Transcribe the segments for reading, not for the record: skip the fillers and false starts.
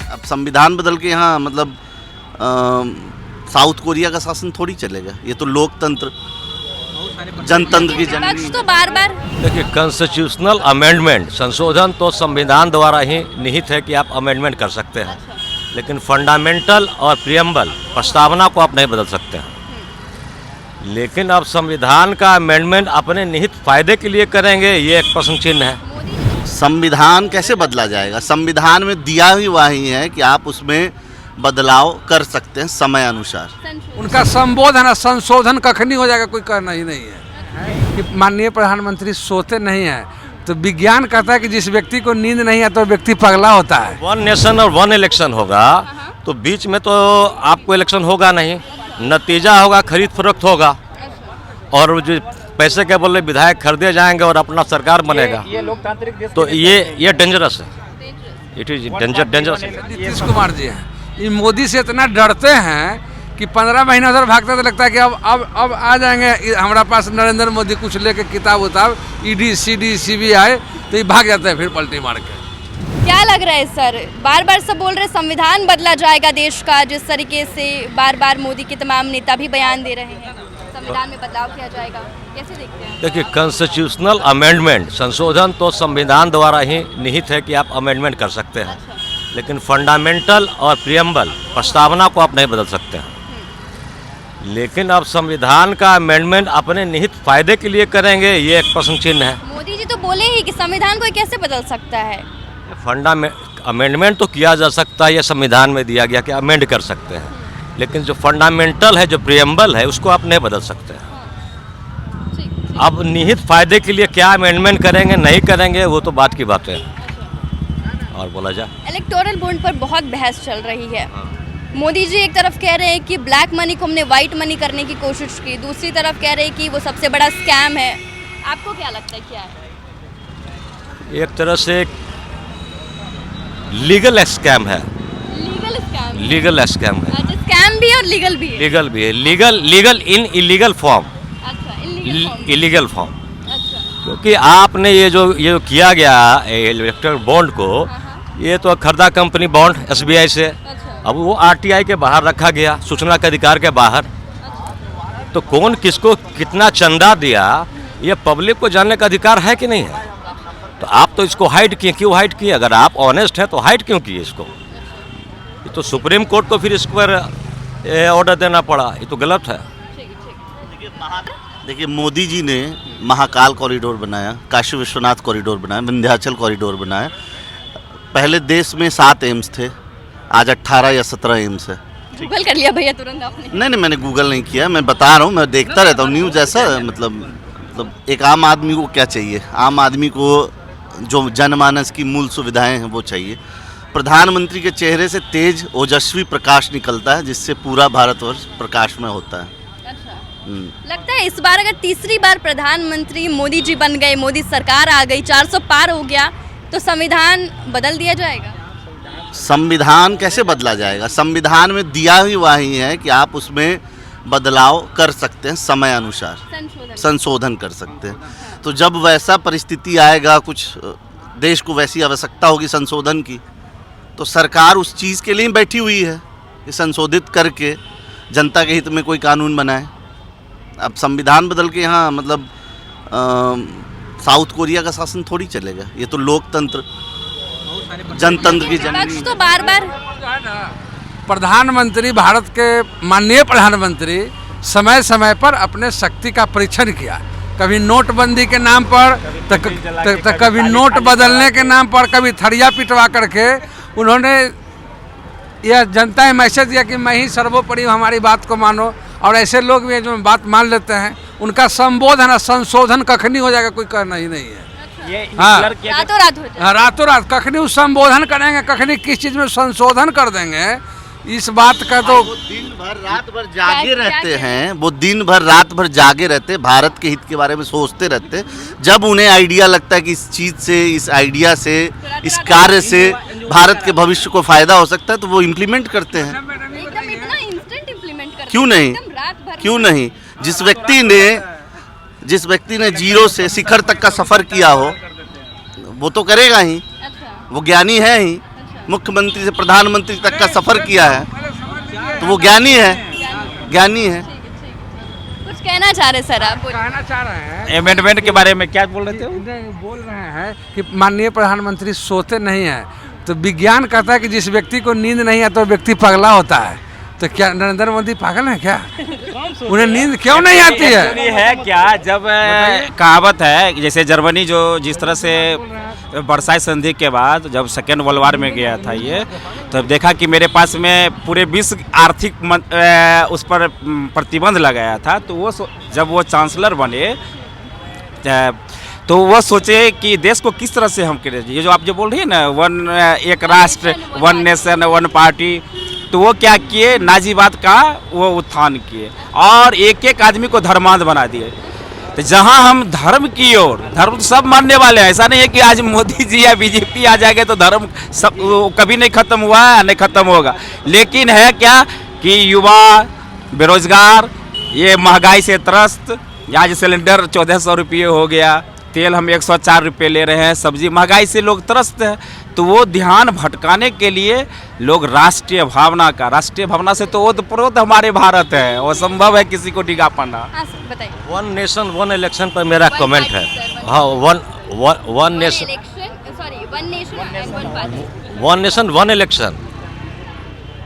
अब संविधान बदल के यहाँ मतलब साउथ कोरिया का शासन थोड़ी चलेगा। ये तो लोकतंत्र जनतंत्र की जननी। तो बार बार देखिए, कॉन्स्टिट्यूशनल अमेंडमेंट संशोधन तो संविधान द्वारा ही निहित है कि आप अमेंडमेंट कर सकते हैं, लेकिन फंडामेंटल और प्रियम्बल प्रस्तावना को आप नहीं बदल सकते हैं। लेकिन अब संविधान का अमेंडमेंट अपने निहित फायदे के लिए करेंगे, ये एक प्रश्न चिन्ह है। संविधान कैसे बदला जाएगा? संविधान में दिया ही वही है कि आप उसमें बदलाव कर सकते हैं समय अनुसार। उनका संबोधन है, संशोधन कखनी हो जाएगा, कोई करना ही नहीं है। कि माननीय प्रधानमंत्री सोते नहीं है, तो विज्ञान कहता है कि जिस व्यक्ति को नींद नहीं है तो व्यक्ति पगला होता है। वन नेशन और वन इलेक्शन होगा तो बीच में तो आपको इलेक्शन होगा नहीं, नतीजा होगा खरीद फरोख्त होगा, और जो पैसे के बदले विधायक खरीदे जाएंगे और अपना सरकार बनेगा। ये लोकतांत्रिक तो ये डेंजरस है, it is dangerous. Nitish Kumar ji हैं, ये मोदी से इतना डरते हैं कि 15 महीना उधर भागता तो लगता है कि अब आ जाएंगे हमारा पास नरेंद्र मोदी कुछ लेके किताब उताब ईडी सीडी सीबीआई, तो ये भाग जाता है फिर पलटी मार के। क्या लग रहा है सर, बार बार सब बोल रहे संविधान बदला जाएगा देश का, जिस तरीके से बार बार मोदी के तमाम नेता भी बयान दे रहे हैं संविधान में बदलाव किया जाएगा, कैसे देखते हैं? देखिए, कॉन्स्टिट्यूशनल अमेंडमेंट संशोधन तो संविधान द्वारा ही निहित है कि आप अमेंडमेंट कर सकते हैं, लेकिन फंडामेंटल और प्रियम्बल प्रस्तावना को आप नहीं बदल सकते हैं। लेकिन अब संविधान का अमेंडमेंट अपने निहित फायदे के लिए करेंगे, ये एक प्रश्न चिन्ह है। मोदी जी तो बोले ही कि संविधान को कैसे बदल सकता है। अमेंडमेंट तो किया जा सकता है, ये संविधान में दिया गया कि अमेंड कर सकते हैं, लेकिन जो फंडामेंटल है, जो प्रियम्बल है, उसको आप नहीं बदल सकते हैं। अब निहित फायदे के लिए क्या अमेंडमेंट करेंगे नहीं करेंगे, वो तो बात की बात है। और बोला जाए, इलेक्टोरल बॉन्ड पर बहुत बहस चल रही है। मोदी जी एक तरफ कह रहे हैं कि ब्लैक मनी को हमने वाइट मनी करने की कोशिश की, दूसरी तरफ कह रहे हैं कि वो सबसे बड़ा स्कैम है। आपको क्या लगता है क्या है? एक तरह से लीगल स्कैम है। लीगल स्कैम है। अच्छा, स्कैम भी है और लीगल भी है। लीगल भी है, लीगल इन इलीगल फॉर्म। अच्छा, इलीगल फॉर्म। अच्छा, क्योंकि आपने ये जो किया गया इलेक्टोरल बॉन्ड को, ये तो खरीदा कंपनी बॉन्ड एसबीआई से, अब वो आरटीआई के बाहर रखा गया, सूचना के अधिकार के बाहर। तो कौन किसको कितना चंदा दिया, ये पब्लिक को जानने का अधिकार है कि नहीं है? तो आप तो इसको हाइड किए, क्यों हाइड किए? अगर आप ऑनेस्ट हैं तो हाइड क्यों किए इसको? ये तो सुप्रीम कोर्ट को फिर इस पर ऑर्डर देना पड़ा, ये तो गलत है। देखिए, मोदी जी ने महाकाल कॉरिडोर बनाया, काशी विश्वनाथ कॉरिडोर बनाया, विंध्याचल कॉरिडोर बनाया। पहले देश में 7 एम्स थे, आज 18 या 17 एम्स है। गूगल कर लिया भैया तुरंत आपने? नहीं, मैंने गूगल नहीं किया, मैं बता रहा हूँ, मैं देखता रहता हूँ न्यूज़। ऐसा मतलब एक आम आदमी को क्या चाहिए? आम आदमी को जो जनमानस की मूल सुविधाएं हैं वो चाहिए। प्रधानमंत्री के चेहरे से तेज ओजस्वी प्रकाश निकलता है, जिससे पूरा भारतवर्ष प्रकाश में होता है। लगता है इस बार अगर तीसरी बार प्रधानमंत्री मोदी जी बन गए, मोदी सरकार आ गई, 400 पार हो गया, तो संविधान बदल दिया जाएगा? संविधान कैसे बदला जाएगा? संविधान में दिया ही वही है कि आप उसमें बदलाव कर सकते हैं समय अनुसार, संशोधन कर सकते हैं। तो जब वैसा परिस्थिति आएगा, कुछ देश को वैसी आवश्यकता होगी संशोधन की, तो सरकार उस चीज़ के लिए बैठी हुई है कि संशोधित करके जनता के हित में कोई कानून बनाए। अब संविधान बदल के यहाँ मतलब साउथ कोरिया का शासन थोड़ी चलेगा। ये तो लोकतंत्र जनतंत्र की जननी। तो बार बार प्रधानमंत्री, भारत के माननीय प्रधानमंत्री समय समय पर अपने शक्ति का परीक्षण किया। कभी नोटबंदी के नाम पर, तो कभी नोट बदलने के नाम पर, कभी थड़िया पिटवा करके उन्होंने यह जनता में मैसेज दिया कि मैं ही सर्वोपरि हूँ, हमारी बात को मानो। और ऐसे लोग भी जो बात मान लेते हैं, उनका संबोधन है, संशोधन कखनी हो जाएगा, कोई करना ही नहीं है। हाँ, रातों रात हो जाएगा। रातों रात कखनी संबोधन करेंगे, कखनी किस चीज़ में संशोधन कर देंगे, इस बात का तो वो दिन भर रात भर जागे रहते हैं। वो दिन भर रात भर जागे रहते, भारत के हित के बारे में सोचते रहते। जब उन्हें आइडिया लगता है कि इस चीज़ से, इस आइडिया से, इस कार्य से भारत के भविष्य को फायदा हो सकता है, तो वो इम्प्लीमेंट करते हैं। एकदम इतना इंस्टेंट इम्प्लीमेंट करते हैं। क्यों नहीं? क्यों नहीं? जिस व्यक्ति ने जीरो से शिखर तक का सफर किया हो, वो तो करेगा ही। वो ज्ञानी है ही। मुख्यमंत्री से प्रधानमंत्री तक का सफर किया है, तो वो ज्ञानी है, ज्ञानी है। कुछ कहना चाह रहे सर आप? कहना चाह रहे हैं अमेंडमेंट के बारे में क्या बोल रहे थे? बोल रहे हैं कि माननीय प्रधानमंत्री सोते नहीं हैं, तो विज्ञान कहता है कि जिस व्यक्ति को नींद नहीं आता वो व्यक्ति पगला होता है। तो क्या नरेंद्र मोदी पागल है क्या? उन्हें नींद क्यों नहीं आती है? एक्चुअली है क्या, जब कहावत है जैसे जर्मनी जो जिस तरह से वर्साई संधि के बाद जब सेकेंड वर्ल्ड वार में गया था ये, तो देखा कि मेरे पास में पूरे विश्व आर्थिक उस पर प्रतिबंध लगाया था, तो वो जब वो चांसलर बने तो वो सोचे कि देश को किस तरह से हम करें। ये जो आप जो बोल रही है ना, एक राष्ट्र, वन नेशन वन पार्टी, तो वो क्या किए, नाजीवाद का वो उत्थान किए और एक एक आदमी को धर्मांध बना दिए। तो जहां हम धर्म की ओर, धर्म तो सब मानने वाले हैं, ऐसा नहीं है कि आज मोदी जी या बीजेपी आ जाएंगे तो धर्म सब कभी नहीं खत्म हुआ है, नहीं खत्म होगा। लेकिन है क्या कि युवा बेरोजगार, ये महंगाई से त्रस्त, आज सिलेंडर 1400 रुपये हो गया, तेल हम 104 रुपये ले रहे हैं, सब्जी महंगाई से लोग त्रस्त हैं। तो वो ध्यान भटकाने के लिए लोग राष्ट्रीय भावना से तो ओतप्रोत हमारे भारत है, वो संभव है किसी को डिगा पाना। हाँ सर बताइए। वन नेशन वन इलेक्शन पर मेरा कमेंट है। हाँ, one nation one nation one election.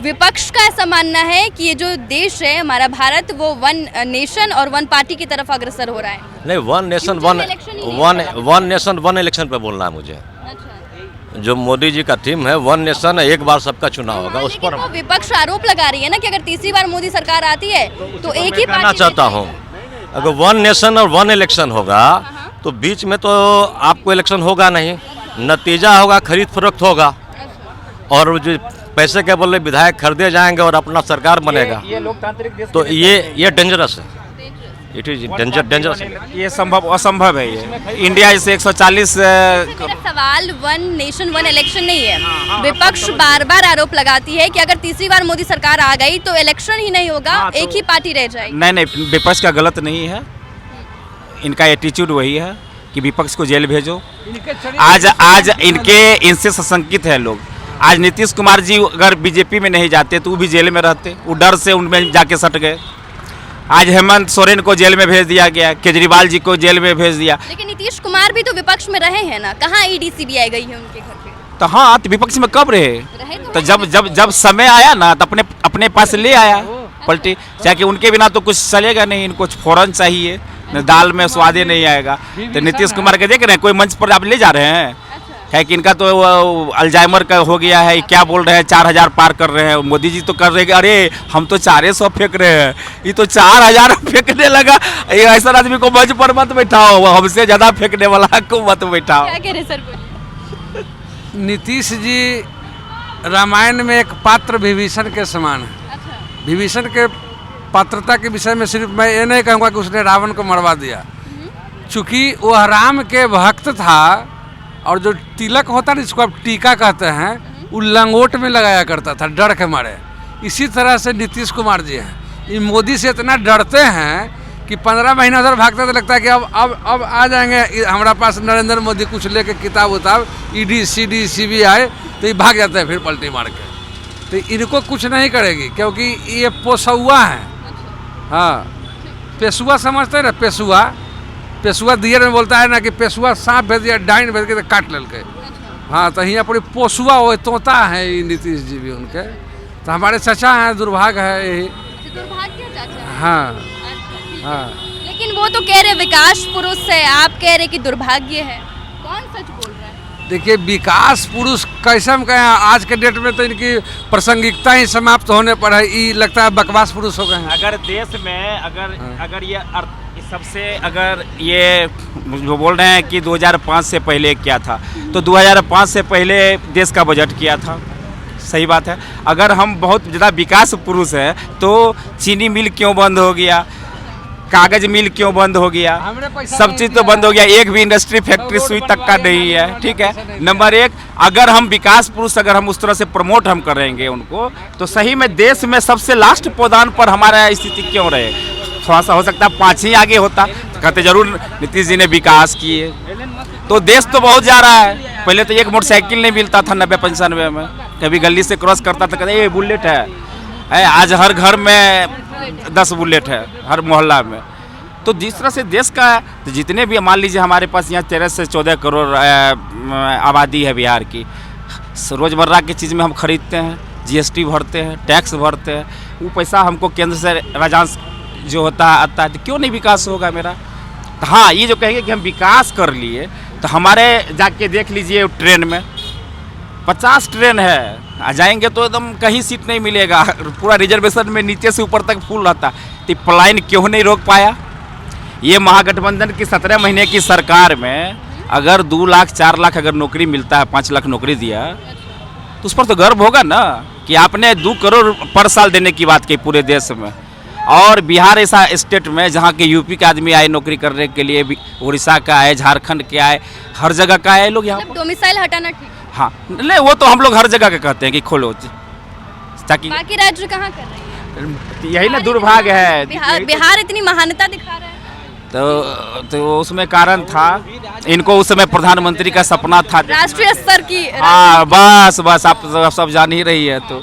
विपक्ष का ऐसा मानना है कि ये जो देश है हमारा भारत, वो वन नेशन और वन पार्टी की तरफ अग्रसर हो रहा है। नहीं, वन नेशन वन इलेक्शन पे बोलना है मुझे। अच्छा। जो मोदी जी का टीम है, वन नेशन, एक बार सबका चुनाव होगा, उस पर वो विपक्ष आरोप लगा रही है ना कि अगर तीसरी बार मोदी सरकार आती है तो एक ही कहना पार्टी चाहता हूँ, अगर वन नेशन और वन इलेक्शन होगा तो बीच में तो आपको इलेक्शन होगा नहीं, नतीजा होगा खरीद फरोख्त होगा और जो पैसे के बदले विधायक खरीदे जाएंगे और अपना सरकार बनेगा। ये लोकतांत्रिक देश, तो ये डेंजरस है, इट इज डेंजरस। ये असंभव है। ये इंडिया जैसे 140 मेरा सवाल वन नेशन वन इलेक्शन नहीं है। विपक्ष बार बार आरोप लगाती है कि अगर तीसरी बार मोदी सरकार आ गई तो इलेक्शन ही नहीं होगा, एक ही पार्टी रह जाएगी। नहीं, विपक्ष का गलत नहीं है, इनका एटीट्यूड वही है कि विपक्ष को जेल भेजो। आज इनसे सशंकित है लोग। आज नीतीश कुमार जी अगर बीजेपी में नहीं जाते तो वो भी जेल में रहते, वो डर से उनमें जाके सट गए। आज हेमंत सोरेन को जेल में भेज दिया गया, केजरीवाल जी को जेल में भेज दिया। लेकिन नीतीश कुमार भी तो विपक्ष में रहे हैं ना, कहाँ ईडी सीबीआई गई है उनके घर पे? तो हाँ, तो विपक्ष में कब रहे? तो जब समय आया ना तो अपने पास ले आया पलटी, चाहे उनके बिना तो कुछ चलेगा नहीं, इनको फौरन चाहिए, दाल में स्वाद नहीं आएगा। तो नीतीश कुमार के देख रहे हैं, कोई मंच पर आप ले जा रहे हैं, है कि इनका तो अल्जाइमर का हो गया है, क्या बोल रहे हैं 4000 पार कर रहे हैं। मोदी जी तो कर रहे हैं, अरे हम तो 400 फेंक रहे हैं, ये तो 4000 फेंकने लगा। ऐसा आदमी को मंच पर मत बैठाओ, हमसे ज्यादा फेंकने वाला को मत बैठाओ। क्या कह रहे सर? बोलिए। नीतीश जी रामायण में एक पात्र विभीषण के समान है। अच्छा। विभीषण के पात्रता के विषय में सिर्फ मैं ये नहीं कहूँगा कि उसने रावण को मरवा दिया, चूँकि वह राम के भक्त था और जो तिलक होता है जिसको आप टीका कहते हैं, वो लंगोट में लगाया करता था डर के मारे। इसी तरह से नीतीश कुमार जी हैं, ये मोदी से इतना डरते हैं कि 15 महीना उधर भागते तो लगता है कि अब आ जाएंगे हमारा पास नरेंद्र मोदी कुछ लेके किताब उताब, ईडी सीडी सीबीआई, तो ये भाग जाते हैं फिर पलटी मार के। तो इनको कुछ नहीं करेगी क्योंकि ये पोसुआ है। हाँ, पेशुआ समझते हैं ना, पेशुआ दियर में बोलता है ना कि पेशुआ सांप भेज दिया, डाइन भेज के तो काट लेके। हाँ, तो यहाँ पर पोसुआ वो तोता है ये नीतीश जी भी उनके। तो हमारे चाचा हैं, दुर्भाग्य है यही। दुर्भाग्य चाचा? हाँ हाँ। लेकिन वो तो कह रहे विकास पुरुष है, आप कह रहे कि दुर्भाग्य है, कौन सच बोल रहा है? देखिए, विकास पुरुष कैसे हम कहें, आज के डेट में तो इनकी प्रासंगिकता ही समाप्त होने पर है, ये लगता है बकवास पुरुष हो गए हैं। अगर देश में अगर ये सबसे, अगर ये जो बोल रहे हैं कि 2005 से पहले क्या था, तो 2005 से पहले देश का बजट किया था, सही बात है। अगर हम बहुत ज़्यादा विकास पुरुष है तो चीनी मिल क्यों बंद हो गया, कागज मिल क्यों बंद हो गया, सब चीज़ तो बंद हो गया, एक भी इंडस्ट्री फैक्ट्री सुई तक का नहीं है। ठीक है, नंबर एक, अगर हम विकास पुरुष अगर हम उस तरह से प्रमोट हम करेंगे उनको, तो सही में देश में सबसे लास्ट पौधान पर हमारा स्थिति क्यों रहे। थोड़ा सा हो सकता है 5 ही आगे होता तो कहते जरूर नीतीश जी ने विकास किए। तो देश तो बहुत जा रहा है। पहले तो एक मोटरसाइकिल नहीं मिलता था 90-95 में, कभी गली से क्रॉस करता था कहते ये बुलेट है। आज हर घर में 10 बुलेट है, हर मोहल्ला में। तो जिस तरह से देश का तो जितने भी मान लीजिए हमारे पास यहाँ 13 से 14 करोड़ आबादी है बिहार की, रोज़मर्रा की चीज़ में हम खरीदते हैं, जीएसटी भरते हैं, टैक्स भरते हैं, वो पैसा हमको केंद्र से राजस्व जो होता है आता है, तो क्यों नहीं विकास होगा मेरा। तो हाँ, ये जो कहेंगे कि हम विकास कर लिए, तो हमारे जाके देख लीजिए ट्रेन में 50 ट्रेन है, आ जाएंगे तो एकदम कहीं सीट नहीं मिलेगा, पूरा रिजर्वेशन में नीचे से ऊपर तक फुल रहता। तो प्लान क्यों नहीं रोक पाया। ये महागठबंधन की 17 महीने की सरकार में अगर 2 लाख 4 लाख अगर नौकरी मिलता है, 5 लाख नौकरी दिया, तो उस पर तो गर्व होगा ना कि आपने 2 करोड़ पर साल देने की बात की पूरे देश में। और बिहार ऐसा स्टेट में जहाँ के यूपी के आदमी आए नौकरी करने के लिए, उड़ीसा का आए, झारखंड के आए, हर जगह का आए लोग यहाँ। डोमिसाइल हटाना ठीक, हाँ नहीं, वो तो हम लोग हर जगह के कहते हैं कि खोलो, ताकि बाकी राज्य कहाँ कर रहे हैं। यही ना दुर्भाग्य है। बिहार इतनी महानता दिखा रहा है, तो उसमें कारण था, इनको उस समय प्रधानमंत्री का सपना था राष्ट्रीय स्तर की। हाँ बस आप सब जान ही रही है। तो